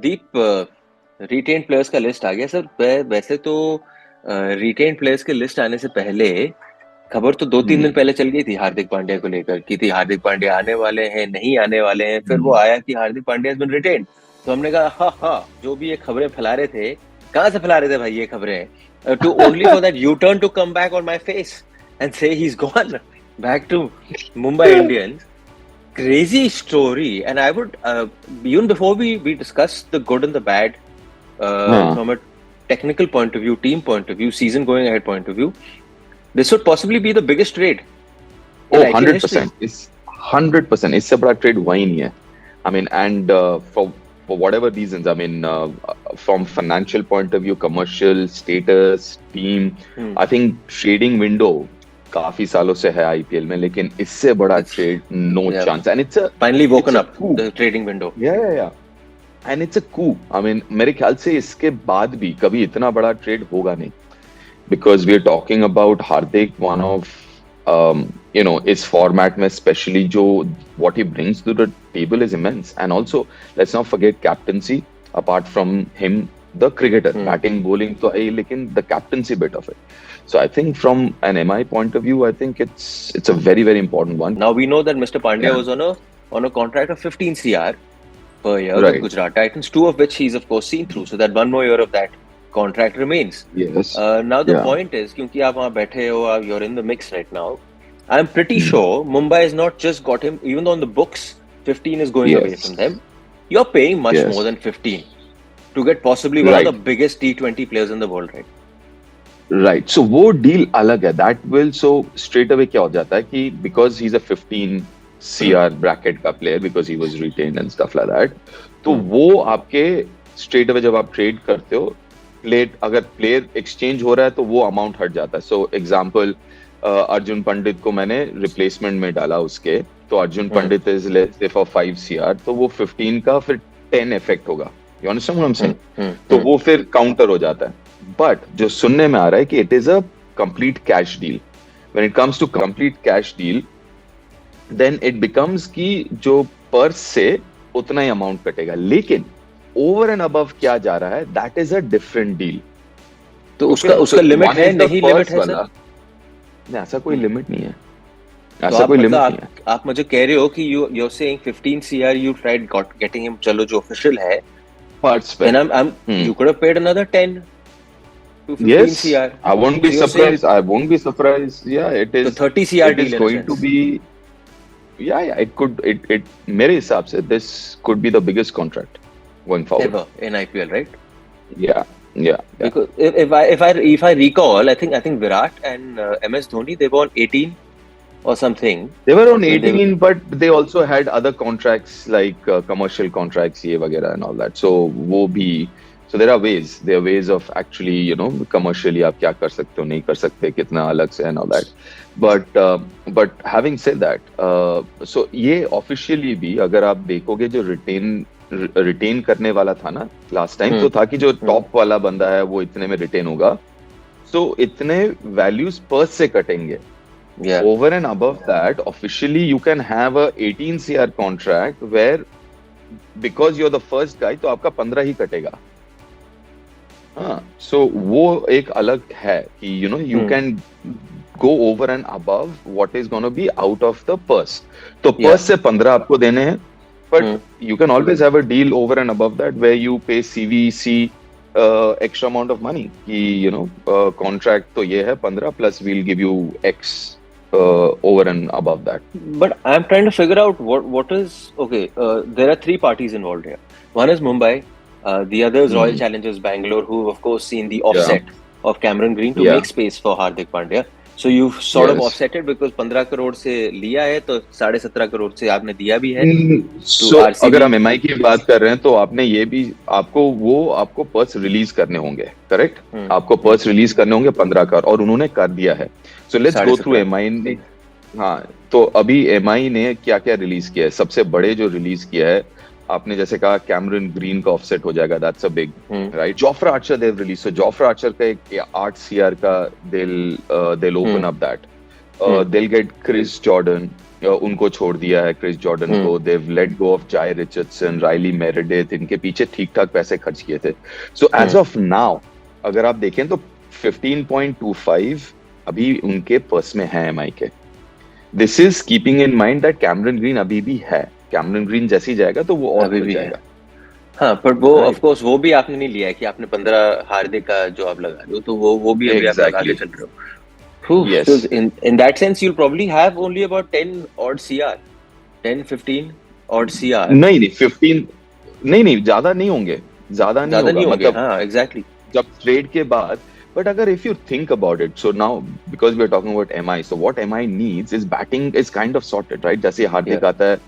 दीप, retain players का list आ गया sir. वैसे तो रिटेन प्लेयर्स के लिस्ट आने से पहले खबर तो 2-3 दिन पहले चल गई थी हार्दिक पांड्या को लेकर की थी हार्दिक पांड्या आने वाले हैं, नहीं आने वाले हैं। फिर वो आया कि Hardik Pandya has been retained. तो हमने कहा हाँ हाँ, जो भी ये खबरें फैला रहे थे, कहाँ से फैला रहे थे भाई ये खबरें, to only for that you turn to come back on my face and say he is gone back to Mumbai Indians. Crazy story, and I would even before we discuss the good and the bad from a technical point of view, team point of view, season going ahead point of view, this would possibly be the biggest trade in IPL history. 100%. It's 100%. इससे बड़ा trade हुआ ही नहीं है. I mean, and for whatever reasons, I mean, from financial point of view, commercial status, team, I think trading window काफी सालों से है IPL में, लेकिन इससे बड़ा trade no chance. And it's finally woken up the trading window. Yeah and it's a coup. I mean, मेरे ख्याल से इसके बाद भी कभी इतना बड़ा ट्रेड होगा नहीं, because we are talking about Hardik, one of you know इस फॉर्मेट में स्पेशली जो what he brings to the table is immense. And also let's not forget captaincy. Apart from him, the cricketer, batting bowling तो है, लेकिन the captaincy bit of it. So I think from an MI point of view, I think it's a very, very important one. Now we know that Mr. Pandya was on a contract of 15 CR per year with Gujarat Titans, 2 of which he's of course seen through. So that 1 more year of that contract remains. Yes. Now the point is, क्योंकि आप वहाँ बैठे हो, you're in the mix right now. I'm pretty sure Mumbai has not just got him, even though on the books 15 is going away from them. You're paying much more than 15 to get possibly one of the biggest T20 players in the world, right? Right. So वो deal अलग है. That will, so straight away क्या हो जाता है कि because he is a 15 CR bracket का player, because he was retained and stuff like that, तो वो आपके स्ट्रेट अवे जब आप ट्रेड करते हो, अगर प्लेयर एक्सचेंज हो रहा है तो वो अमाउंट हट जाता है. सो एग्जांपल, अर्जुन पंडित को मैंने रिप्लेसमेंट में डाला उसके, तो Arjun Pandit is let's say for 5 CR, तो वो 15 का फिर 10 इफेक्ट होगा. You understand what I am saying? तो वो फिर काउंटर हो जाता है. बट जो सुनने में आ रहा है कि it is a complete cash deal. When it comes to complete cash deal, then it becomes कि जो पर्स से उतना ही अमाउंट कटेगा, लेकिन ओवर एंड अबव क्या जा रहा है, that is a different deal. तो उसका लिमिट है, नहीं लिमिट है सर? नहीं, ऐसा कोई लिमिट नहीं है. ऐसा कोई लिमिट नहीं है. आप मुझे कह रहे हो कि you are saying 15 CR you tried getting him, चलो जो ऑफिशियल है, पर्स पे, and you could have paid another 10 to 15 yes, CR. I won't be surprised. I won't be surprised. Yeah, it is. The 30 CR it deal is going to be. Yeah. It could. It. मेरे हिसाब से this could be the biggest contract going forward ever in IPL, right? Yeah. Because if I recall, I think Virat and MS Dhoni, they were on 18 or something. They were on 18, but they also had other contracts like commercial contracts, ये वगैरह and all that. So वो भी. So there are ways of actually, you know, commercially आप क्या कर सकते हो, नहीं कर सकते, कितना अलग से and all that. But having said that, so ये officially भी अगर आप देखोगे, जो रिटेन करने वाला था ना लास्ट टाइम, तो था कि जो टॉप वाला बंदा है वो इतने में रिटेन होगा, so इतने वैल्यूज पर्स से कटेंगे. Over and above that, officially you can have a 18 CR contract where because you're the first guy, तो आपका 15 ही कटेगा. हाँ, so वो एक अलग है कि you know you can go over and above what is going to be out of the purse. तो पर्स से 15 आपको देने हैं, but you can always have a deal over and above that where you pay CVC extra amount of money कि you know contract तो ये है 15 plus we'll give you X over and above that. But I'm trying to figure out what is okay. There are 3 parties involved here. One is Mumbai. The other is Royal Challengers Bangalore, who of course seen the offset of Cameron Green to make space for Hardik Pandya. So you've sort of offsetted because 15 crore से लिया है, तो 17.5 crore से आपने दिया भी है. So अगर हम MI की बात कर रहे हैं, तो आपने ये भी, आपको पर्स रिलीज करने होंगे, करेक्ट? आपको पर्स रिलीज करने होंगे 15 का, और उन्होंने कर दिया है. So let's go through MI ने. हाँ, तो अभी MI ने क्या क्या रिलीज किया है? सबसे बड़े जो रिलीज किया है, आपने जैसे कहा कैमरन ग्रीन का ऑफसेट हो जाएगा, that's a big, right? Jofra Archer they have release, so Jofra Archer का एक 8 CR का they'll open up that. They'll get Chris Jordan, उनको छोड़ दिया है क्रिस जॉर्डन को, देव लेट गो ऑफ जाय रिचर्डसन, राइली मेरेडिथ, इनके पीछे ठीक ठाक पैसे खर्च किए थे. सो एज ऑफ नाउ अगर आप देखें तो 15.25 अभी उनके पर्स में है एमआई के. This is keeping in mind that Cameron green अभी भी है. कैमरन ग्रीन जैसी जाएगा तो वो और अभी बढ़ भी है. जाएगा. हाँ, पर वो Right. ऑफ कोर्स वो भी आपने नहीं लिया है कि आपने 15 हार्दिक का जो आप लगा रहे हो, तो वो भी अभी आप लगा के Exactly. चल रहे हो. So Yes. in that sense, you'll probably have only about 10 odd CR, 10, 15 odd CR. नहीं 15 नहीं ज्यादा नहीं होंगे. ज्यादा नहीं ज्यादा होगा नहीं होंगे. मतलब हाँ, exactly. जब ट्रेड के बाद. बट अगर if you think about it, so now because we are talking about MI, so what MI needs is batting is kind of sorted, right? जैसे हार्दिक आता है,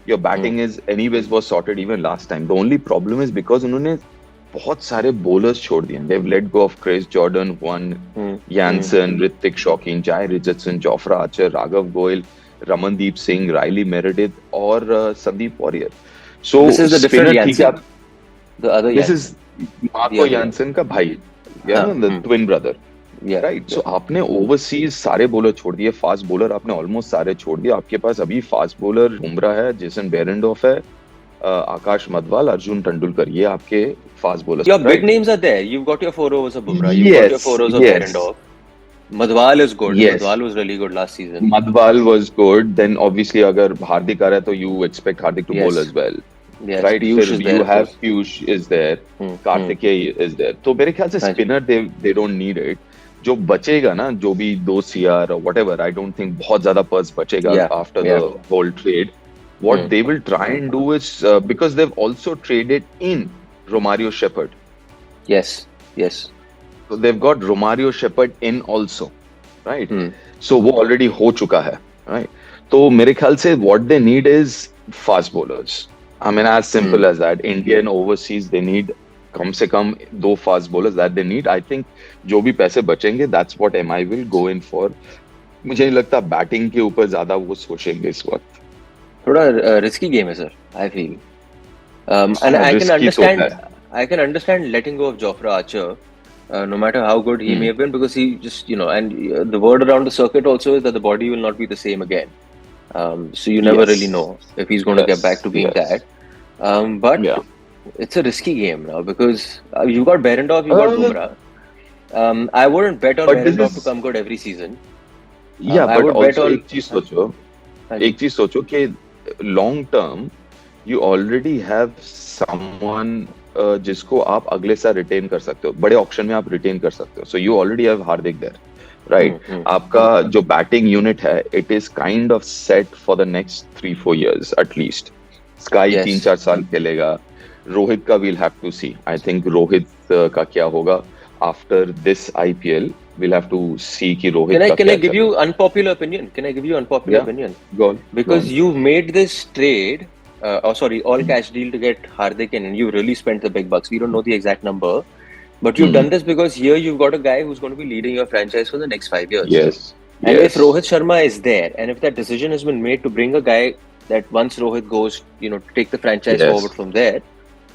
your batting is anyways was sorted even last time. The only problem is because उन्होंने बहुत सारे bowlers छोड़ दिए. They have let go of Chris Jordan, Duan Jansen, Hrithik Shokeen, Jhye Richardson, Jofra Archer, Raghav Goyal, Ramandeep Singh, Riley Meredith और Sandeep warrior. So This is the different spinner ठीक है. Jansen. The other this Jansen. Is Marco Jansen का भाई, the twin brother, right? सो आपने overseas सारे bowler छोड़ दिए. Fast bowler आपने ऑलमोस्ट सारे छोड़ दिए. आपके पास अभी फास्ट बॉलर बुमराह है, जेसन बेरेंडॉफ है, आकाश मधवाल, अर्जुन तेंदुलकर, ये आपके fast bowlers. Your big names are there. You've got your 4 overs of Bumrah. You've got your 4 overs of Behrendorff. Madhwal is good. Yes. Madhwal was really good last season. Madhwal was good. Then obviously अगर हार्दिक आ रहा है तो you expect Hardik to bowl as well. Yes. Right? Piyush फिर is there. you have Piyush is there, Kartikeya is there. तो मेरे ख्याल से spinner they don't need it. जो बचेगा ना, जो भी 2 CR or whatever, I don't think बहुत ज्यादा पर्स बचेगा after the whole trade. What they will try and do is because they've also traded in Romario Shepherd. Yes. So they've got Romario Shepherd in also, right? So वो already हो चुका है, right? तो मेरे ख्याल से what they need is fast bowlers. I mean, as simple as that. Indian overseas, they need कम से कम 2 fast bowlers that they need. I think जो भी पैसे बचेंगे, that's what MI will go in for. मुझे नहीं लगता बैटिंग के ऊपर ज्यादा वो सोचेंगे इस वक्त. थोड़ा risky game है sir, I feel. And I can understand letting go of Jofra Archer, no matter how good he may have been, because he just, and the word around the circuit also is that the body will not be the same again. So you never really know if he's going to get back to being that. But it's a risky game now because you've got Behrendorff, you've got Bumrah. I wouldn't bet on Behrendorff to come good every season. But also एक चीज सोचो कि long term you already have someone जिसको आप अगले साल retain कर सकते हो, बड़े ऑक्शन में आप रिटेन कर सकते हो. So you already have Hardik there, right? आपका जो बैटिंग यूनिट है, it is kind of set for the next 3-4 years at least. SKY 3-4 साल खेलेगा. रोहित का we'll have to see. I think Rohit का क्या होगा after this IPL. We'll have to see कि रोहित का Can I give you unpopular opinion? Opinion? Go on. Because you made this trade, all cash deal to get Hardik in, and you really spent the big bucks. We don't know the exact number, but you've done this because here you've got a guy who's going to be leading your franchise for the next 5 years. Yes. And if Rohit Sharma is there, and if that decision has been made to bring a guy that once Rohit goes, to take the franchise forward from there,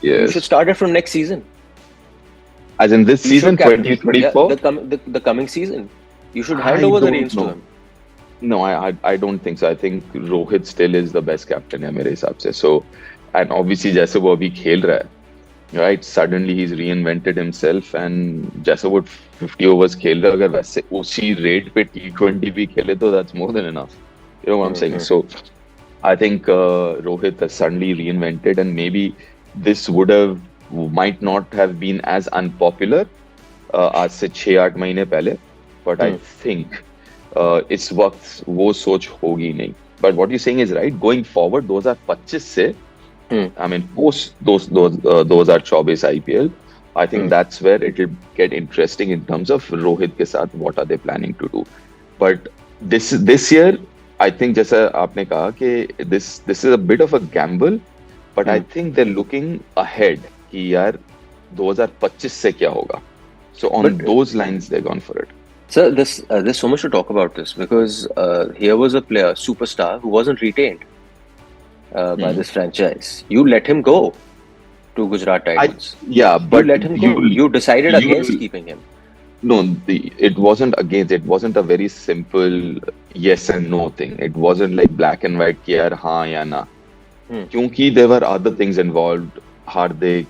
you should start it from next season. As in this season, 2024? The coming season. You should hand over the reins to him. No, I don't think so. I think Rohit still is the best captain है मेरे हिसाब से. So, and obviously जैसे वो अभी खेल रहा है, right? Suddenly he's reinvented himself, and जैसे वो 50 overs खेल रहा है, अगर वैसे उसी rate पे T20 भी खेले तो that's more than enough. You know what I'm saying? So, I think Rohit has suddenly reinvented, and maybe this might not have been as unpopular आज से 6-8 महीने पहले, but I think इस वक्त वो सोच होगी नहीं. But what you're saying is right. Going forward, 2025 से, I mean post 2024 IPL, I think that's where it will get interesting in terms of Rohit के साथ what are they planning to do. But this year, I think जैसा आपने कहा कि this is a bit of a gamble, but I think they're looking ahead कि यार 2025 से क्या होगा. So on those lines, they're gone for it. Sir, there's so much to talk about this because here was a player, superstar, who wasn't retained by this franchise. You let him go to Gujarat Titans. But you let him go. You decided against keeping him. No, it wasn't against. It wasn't a very simple yes and no thing. It wasn't like black and white कि यार हाँ या ना. Hmm. क्योंकि there were other things involved. Hardik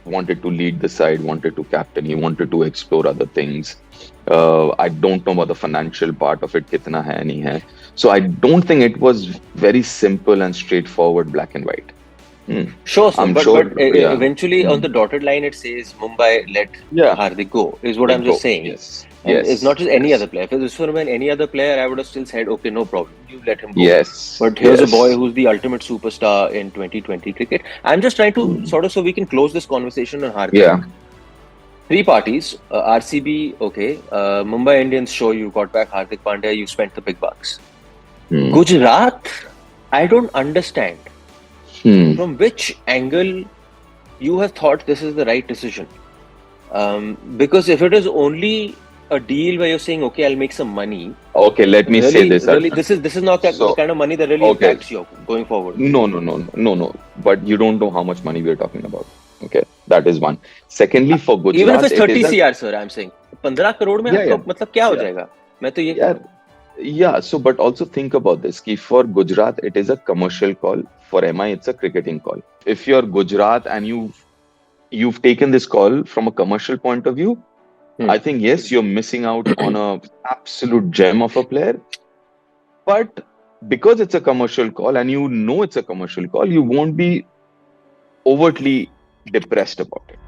wanted to lead the side, wanted to captain, he wanted to explore other things. I don't know about the financial part of it, कितना है नहीं है. So I don't think it was very simple and straightforward, black and white. Hmm. Sure, sir. I'm But sure, yeah. eventually on the dotted line it says Mumbai let Yeah, Hardik go. Is what let I'm go. just saying. Yes, And it's not yes, just any yes, other player. If it was for any other player, I would have still said, okay, no problem, you let him go. yes, But here's a boy yes. who's the ultimate superstar in 2020 cricket. I'm just trying to Hmm. sort of, so we can close this conversation on Hardik. Yeah. Three parties, RCB, okay, Mumbai Indians, show you got back Hardik Pandya, you spent the big bucks. Hmm. Gujarat, I don't understand Hmm. from which angle you have thought this is the right decision. Because if it is only a deal where you're saying, okay, I'll make some money. Okay, let me say this. Really, Arjun. this is not the So, kind of money that really okay, impacts you going forward. no. But you don't know how much money we're talking about. Okay, that is one. Secondly, for Even if Gujarat, it's it 30 is a CR, sir, I'm saying 15 crore में yeah, आपका yeah, मतलब क्या हो yeah, जाएगा? मैं तो ये कह yeah, रहा हूँ. yeah. So, but also think about this. Ki for Gujarat, it is a commercial call. For MI, it's a cricketing call. If you're Gujarat and you've taken this call from a commercial point of view, I think yes, you're missing out on a absolute gem of a player. But because it's a commercial call and you know it's a commercial call, you won't be overtly depressed about it.